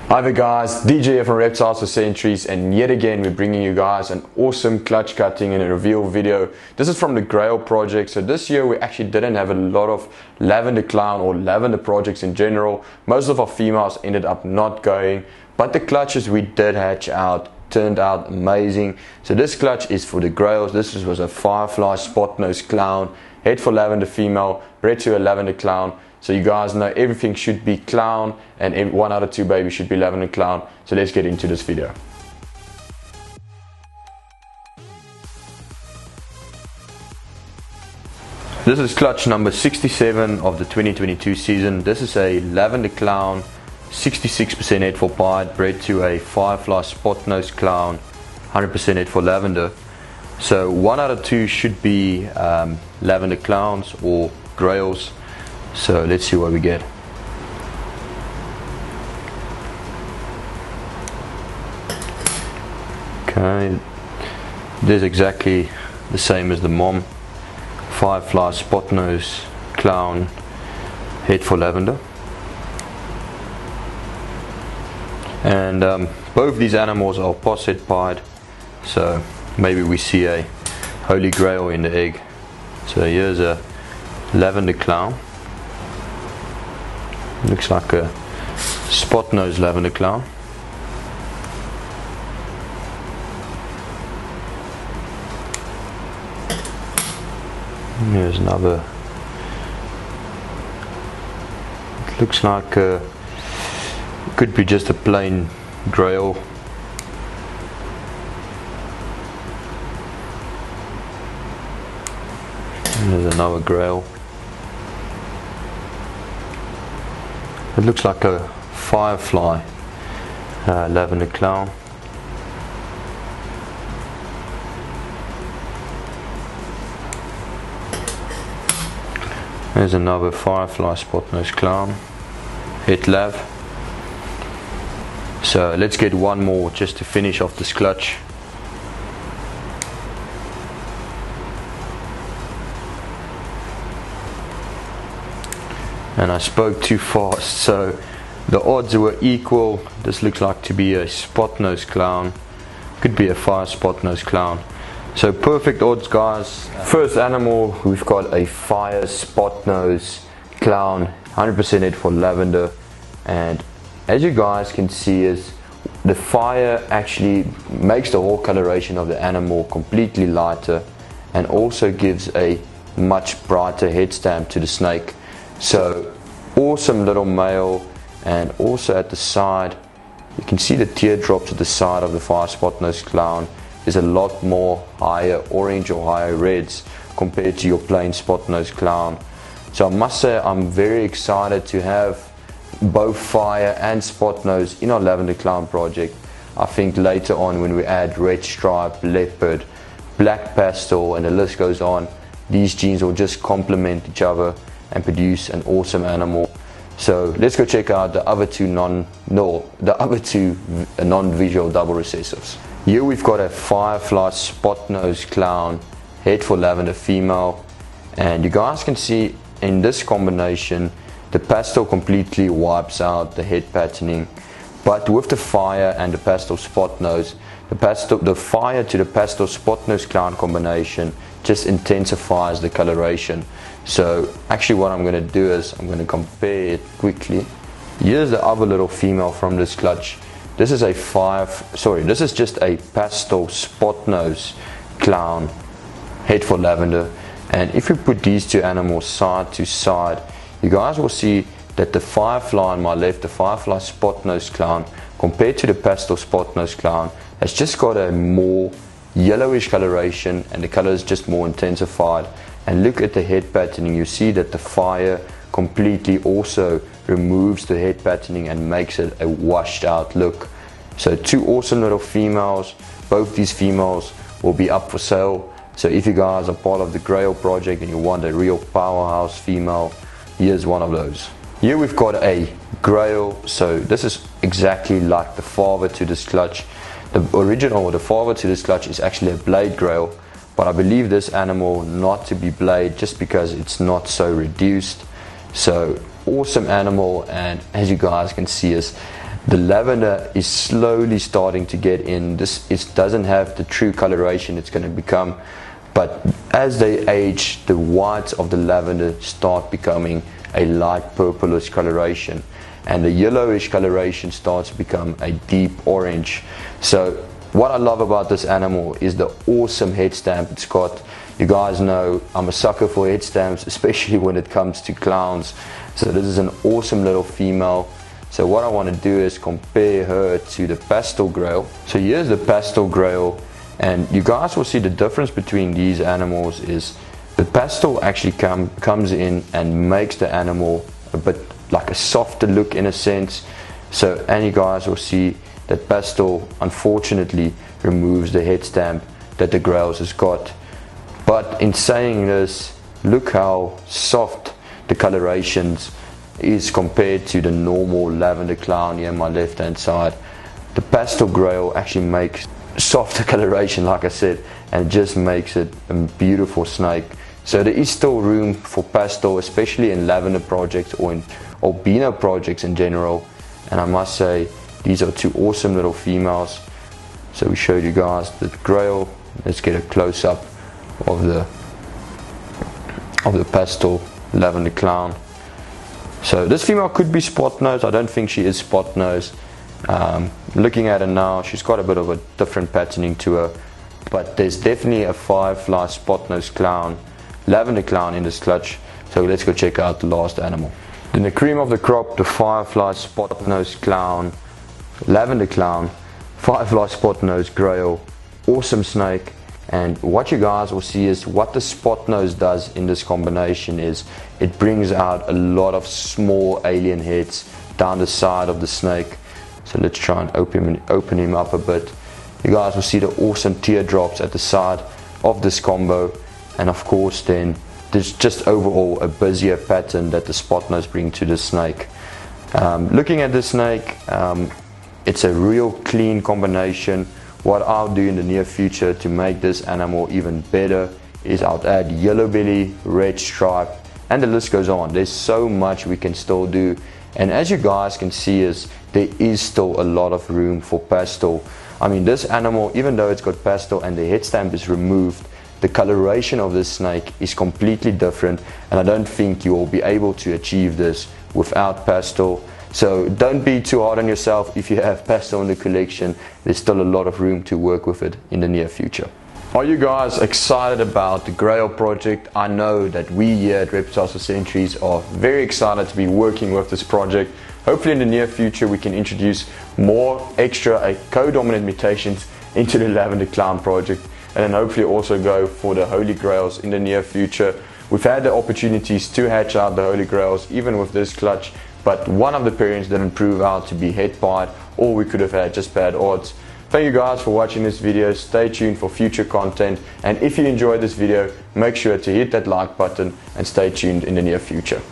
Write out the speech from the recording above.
Hi there guys, DJ here from Reptiles for Centuries, and yet again we're bringing you guys an awesome clutch cutting and a reveal video. This is from the Grail project. So this year we actually didn't have a lot of lavender clown or lavender projects in general. Most of our females ended up not going, but the clutches we did hatch out turned out amazing. So this clutch is for the Grails. This was a firefly spot nose clown, head for lavender female, bred to a lavender clown. So you guys know everything should be clown, and 1 out of 2 babies should be lavender clown. So let's get into this video. This is clutch number 67 of the 2022 season. This is a lavender clown, 66% head for pied, bred to a firefly spot nose clown, 100% head for lavender. So 1 out of 2 should be lavender clowns or grails. So let's see what we get. Okay, this is exactly the same as the mom. Firefly spot nose clown, head for lavender. And both these animals are posset pied, so maybe we see a holy grail in the egg. So here's a lavender clown. Looks like a spot nose lavender clown. Here's another. It looks like could be just a plain grail. There's another grail. It looks like a firefly lavender clown. There's another firefly spot nose clown, head lav. So let's get one more just to finish off this clutch. And I spoke too fast, so the odds were equal. This looks like to be a spot nose clown, could be a fire spot nose clown. So perfect odds, guys. First animal, we've got a fire spot nose clown, 100% head for lavender. And as you guys can see, is the fire actually makes the whole coloration of the animal completely lighter, and also gives a much brighter head stamp to the snake. So awesome little male. And also at the side you can see the teardrops at the side of the fire spot nose clown. There's a lot more higher orange or higher reds compared to your plain spot nose clown. So I must say I'm very excited to have both fire and spot nose in our lavender clown project. I think later on when we add red stripe, leopard, black pastel, and the list goes on, these genes will just complement each other and produce an awesome animal. So let's go check out the other two non-visual double recessives. Here we've got a firefly spot nose clown, head for lavender female, and you guys can see in this combination the pastel completely wipes out the head patterning, but with the fire and the pastel spot nose, the fire to the pastel spot nose clown combination just intensifies the coloration. So actually what I'm going to do is I'm going to compare it quickly. Here's the other little female from this clutch. This is this is just a pastel spot nose clown, head for lavender. And if you put these two animals side to side, you guys will see that the firefly on my left, the firefly spot nose clown, compared to the pastel spot nose clown, has just got a more yellowish coloration, and the color is just more intensified. And look at the head patterning. You see that the fire completely also removes the head patterning and makes it a washed out look. So two awesome little females. Both these females will be up for sale. So if you guys are part of the Grail project and you want a real powerhouse female, here's one of those. Here we've got a Grail. So this is exactly like the father to this clutch. The original, or the father to this clutch, is actually a blade Grail, but I believe this animal not to be blade just because it's not so reduced. So awesome animal, and as you guys can see, is The lavender is slowly starting to get in. This doesn't have the true coloration it's going to become, but as they age, the whites of the lavender start becoming a light purplish coloration, and the yellowish coloration starts to become a deep orange. So what I love about this animal is the awesome head stamp it's got. You guys know I'm a sucker for head stamps, especially when it comes to clowns. So this is an awesome little female. So what I want to do is compare her to the pastel Grail. So here's the pastel Grail, and you guys will see the difference between these animals is the pastel actually comes in and makes the animal a bit like a softer look in a sense. So, and you guys will see that pastel unfortunately removes the head stamp that the Grails has got. But in saying this, look how soft the colorations is compared to the normal lavender clown here on my left hand side. The pastel Grail actually makes softer coloration, like I said, and just makes it a beautiful snake. So there is still room for pastel, especially in lavender projects or in albino projects in general. And I must say, these are two awesome little females. So we showed you guys the Grail. Let's get a close up of the pastel lavender clown. So this female could be spot nose. I don't think she is spot nose. Looking at her now, she's got a bit of a different patterning to her, but there's definitely a firefly spot nose clown, lavender clown in this clutch. So let's go check out the last animal. Then the cream of the crop, the firefly spot nose clown, lavender clown, firefly spot nose Grail, awesome snake. And what you guys will see is what the spot nose does in this combination is it brings out a lot of small alien heads down the side of the snake. So let's try and open him up a bit. You guys will see the awesome teardrops at the side of this combo, and of course then there's just overall a busier pattern that the spot nose bring to the snake. Looking at the snake, it's a real clean combination. What I'll do in the near future to make this animal even better is I'll add yellow belly, red stripe, and the list goes on. There's so much we can still do, and as you guys can see there is still a lot of room for pastel. I mean, this animal, even though it's got pastel and the head stamp is removed, the coloration of this snake is completely different, and I don't think you will be able to achieve this without pastel. So don't be too hard on yourself if you have pastel in the collection. There's still a lot of room to work with it in the near future. Are you guys excited about the Grail project? I know that we here at Reptiles for Centuries are very excited to be working with this project. Hopefully in the near future we can introduce more extra co-dominant mutations into the Lavender Clown project, and then hopefully also go for the Holy Grails in the near future. We've had the opportunities to hatch out the Holy Grails even with this clutch, but one of the pairings didn't prove out to be head pied, or we could have had just bad odds. Thank you guys for watching this video. Stay tuned for future content, and if you enjoyed this video, make sure to hit that like button and stay tuned in the near future.